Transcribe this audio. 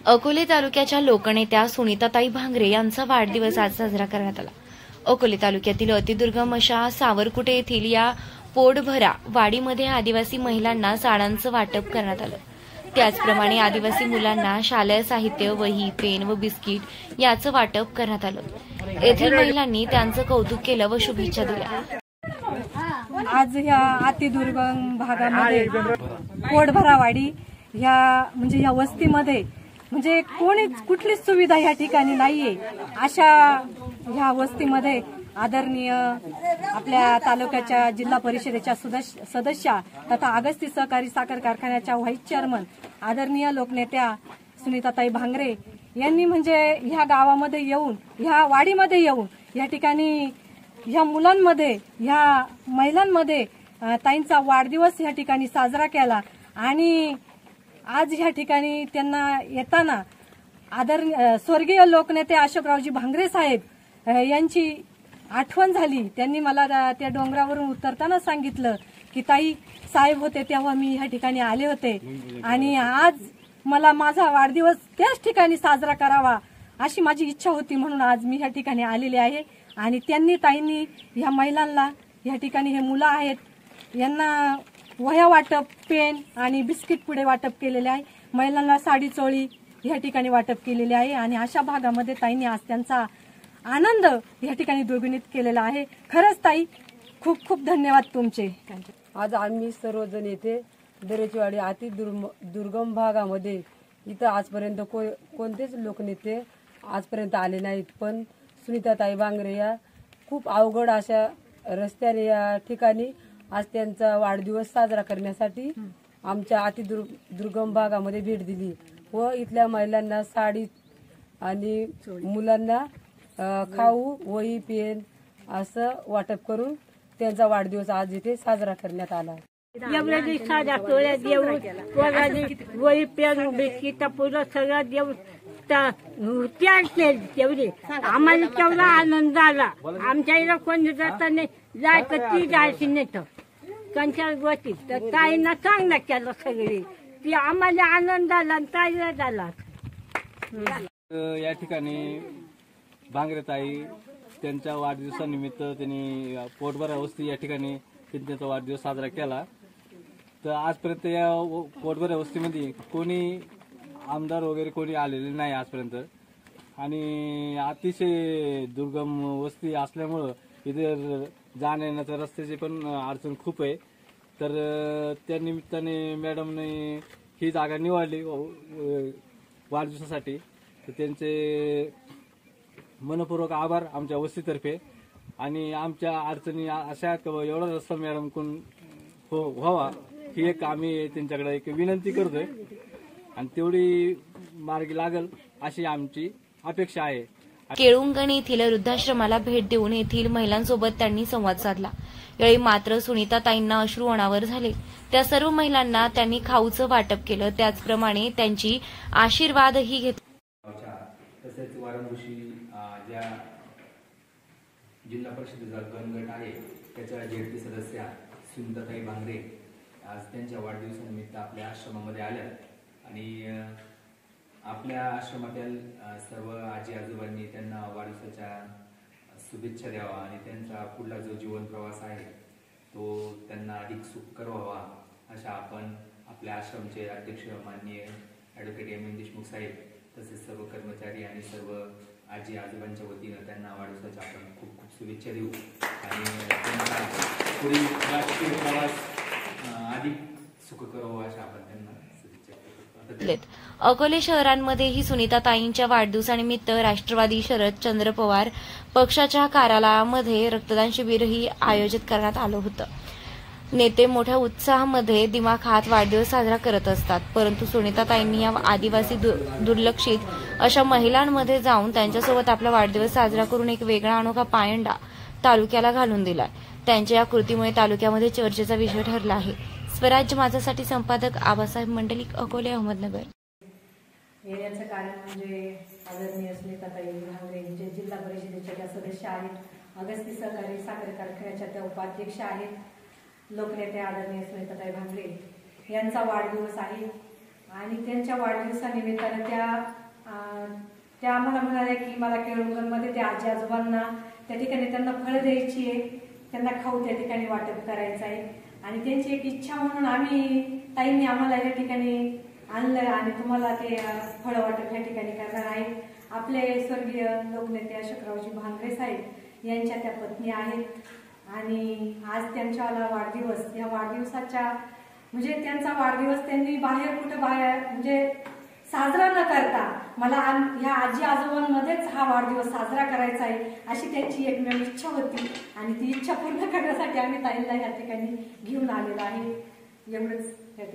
अकोले तालुक्याच्या लोकनेत्या सुनीताताई भांगरे यांचा वाढदिवस आज साजरा करण्यात आला। अकोले तालुक्यातील अतिदुर्गम अशा सावरकुटे येथील या पोटभरा वाडीमध्ये आदिवासी महिलांना साड्यांचं वाटप करण्यात आलं। त्याचप्रमाणे आदिवासी मुलांना शालेय साहित्य, वही, पेन व बिस्किट याचं वाटप करण्यात आलं। येथील महिलांनी त्यांचं कौतुक केलं व शुभेच्छा दिल्या। आज ह्या अतिदुर्गम भागामध्ये पोटभरावाडी ह्या वस्तीमध्ये म्हणजे कुठलीच सुविधा या ठिकाणी नाहीये। अशा ह्या वस्तीमध्ये आदरणीय आपल्या तालुक्याच्या जिल्हा परिषदेच्या सदस्या तथा अगस्ती सहकारी साखर कारखान्याच्या व्हाईस चेअरमन आदरणीय लोकनेत्या सुनीताताई भांगरे यांनी म्हणजे ह्या गावामध्ये येऊन, ह्या वाडीमध्ये येऊन या ठिकाणी ह्या मुलांमध्ये, ह्या महिलांमध्ये ताईंचा वाढदिवस या ठिकाणी साजरा केला। आणि आज ह्या ठिकाणी त्यांना येताना स्वर्गीय लोकनेते अशोकरावजी भांगरे साहेब यांची आठवण झाली। त्यांनी मला त्या डोंगरावरून उतरताना सांगितलं की ताई साहेब होते तेव्हा मी ह्या ठिकाणी आले होते आणि आज मला माझा वाढदिवस त्याच ठिकाणी साजरा करावा अशी माझी इच्छा होती, म्हणून आज मी ह्या ठिकाणी आलेले आहे। आणि ताईंनी ह्या महिलांना या ठिकाणी हे मुलं आहेत यांना वह्या वाटप, पेन आणि बिस्किट पुडे वाटप केलेले आहे। महिलांना साडी चोळी या ठिकाणी वाटप केलेले आहे आणि अशा भागामध्ये ताईंनी आज त्यांचा आनंद या ठिकाणी द्विगुणित केलेला आहे। खरंच ताई खूप खूप धन्यवाद तुमचे। आज आम्ही सर्वजण येथे दरेचीवाडी अति दुर्गम भागामध्ये इथं आजपर्यंत कोणतेच लोकनेते आजपर्यंत आले नाहीत, पण सुनीताताई भांगरे या खूप अवघड अशा रस्त्याने या ठिकाणी आज त्यांचा वाढदिवस साजरा करण्यासाठी आमच्या दुर्गम भागामध्ये भेट दिली व इथल्या महिलांना साडी आणि मुलांना खाऊ, वही, पेन असं वाटप करून त्यांचा वाढदिवस आज इथे साजरा करण्यात आला। एवढ्या साध्या टोळ्या देऊन वही, पेन, बिस्किट पुढं सगळं देऊन तेवढे आम्हाला तेवढा आनंद झाला। आमच्या इला कोणी जाताना जायचं ती जायची नाही तर त्यांच्या गोष्टी तर ताईंना चांगलं केलं सगळी, ती आम्हाला आनंद झाला आणि ताईला झाला। या ठिकाणी भांगरे ताई त्यांच्या वाढदिवसानिमित्त त्यांनी पोटभरा वस्ती या ठिकाणी त्यांचा वाढदिवस साजरा केला। तर आजपर्यंत या पोटभरा वस्तीमध्ये कोणी आमदार वगैरे कोणी आलेले नाही आजपर्यंत आणि अतिशय दुर्गम वस्ती असल्यामुळं इथे जाण्या येण्याच्या रस्त्याची पण अडचण खूप आहे। तर त्या निमित्ताने मॅडमने ही जागा निवडली वाढदिवसासाठी, तर त्यांचे मनपूर्वक आभार आमच्या वस्तीतर्फे। आणि आमच्या अडचणी अशा एवढा रस्ता मॅडम कोण व्हावा ही एक आम्ही त्यांच्याकडे एक विनंती करतोय आणि तेवढी मार्गी लागल अशी आमची अपेक्षा आहे। केळुंगण येथील वृद्धाश्रमाला भेट देऊन येथील महिलांसोबत त्यांनी संवाद साधला। यावेळी मात्र सुनीताताईंना अश्रू अनावर झाले। त्या सर्व महिलांना त्यांनी खाऊचं वाटप केलं, त्याचप्रमाणे त्यांची आशीर्वादही घेतला। तसेच वारंगुशी ज्या जिल्हा परिषदेचा गणगट आहे त्याच्या जेडपी सदस्या सुनीताताई भांगरे आज त्यांच्या वाढदिवसानिमित्त आपल्या आश्रमामध्ये आल्या आणि आपल्या आश्रमातील सर्व आजी आजोबांनी त्यांना वाढदिवसाच्या शुभेच्छा द्यावा आणि त्यांचा पुढला जो जीवन प्रवास आहे तो त्यांना अधिक सुखकर व्हावा अशा आपण आपल्या आश्रमचे अध्यक्ष माननीय ॲडव्होकेट एम देशमुख साहेब तसेच सर्व कर्मचारी आणि सर्व आजी आजोबांच्या वतीनं त्यांना वाढदिवसाच्या आपण खूप खूप शुभेच्छा देऊ आणि त्यांचा पुढील राजकीय प्रवास अधिक सुखकर व्हावा अशा आपण त्यांना अकोले शहरांमध्येही सुनीताताईंच्या वाढदिवसानिमित्त राष्ट्रवादी शरदचंद्र पवार पक्षाच्या कार्यालयामध्ये रक्तदान शिबिरही आयोजित करण्यात आलं होतं। नेते मोठ्या उत्साहामध्ये दिमाखात वाढदिवस साजरा करत असतात, परंतु सुनीताताईंनी या आदिवासी दुर्लक्षित अशा महिलांमध्ये जाऊन त्यांच्यासोबत आपला वाढदिवस साजरा करून एक वेगळा अनोखा पायंडा तालुक्याला घालून दिलाय। त्यांच्या या कृतीमुळे तालुक्यामध्ये चर्चेचा विषय ठरला आहे। स्वराज्य माझासाठी संपादक आबासाहेब मंडलिक, अकोले, अहमदनगर। येण्याचं कारण म्हणजे आदरणीय सुनीताताई भांगरे जे जिल्हा परिषदेच्या त्या सदस्य आहेत, अगस्ती सहकारी साखर कारखान्याच्या त्या उपाध्यक्ष आहेत, लोकनेते आदरणीय सुनीताताई भांगरे यांचा वाढदिवस आहे। आणि त्यांच्या वाढदिवसानिमित्तानं त्या आम्हाला म्हणाल्या की मला केळुणमध्ये त्या आजी आजोबांना त्या ठिकाणी त्यांना फळं द्यायची आहे, त्यांना खाऊ त्या ठिकाणी वाटप करायचं आहे आणि त्यांची एक इच्छा म्हणून ताईंनी आम्हाला या ठिकाणी आणलं आणि तुम्हाला ते फळं वाटप या ठिकाणी करणार आहे. आपले स्वर्गीय लोकनेते अशोकरावजी भांगरे साहेब यांच्या त्या पत्नी आहेत आणि आज त्यांच्यावाला वाढदिवस, या वाढदिवसाच्या म्हणजे त्यांचा वाढदिवस त्यांनी कुठं बाहेर म्हणजे साजरा न करता मला ह्या आजी आजोबांमध्येच हा वाढदिवस साजरा करायचा आहे अशी त्यांची एकमेव इच्छा होती आणि ती इच्छा पूर्ण करण्यासाठी आम्ही ताईंना या ठिकाणी घेऊन आलेलो आहे. एवढंच या ठिकाणी.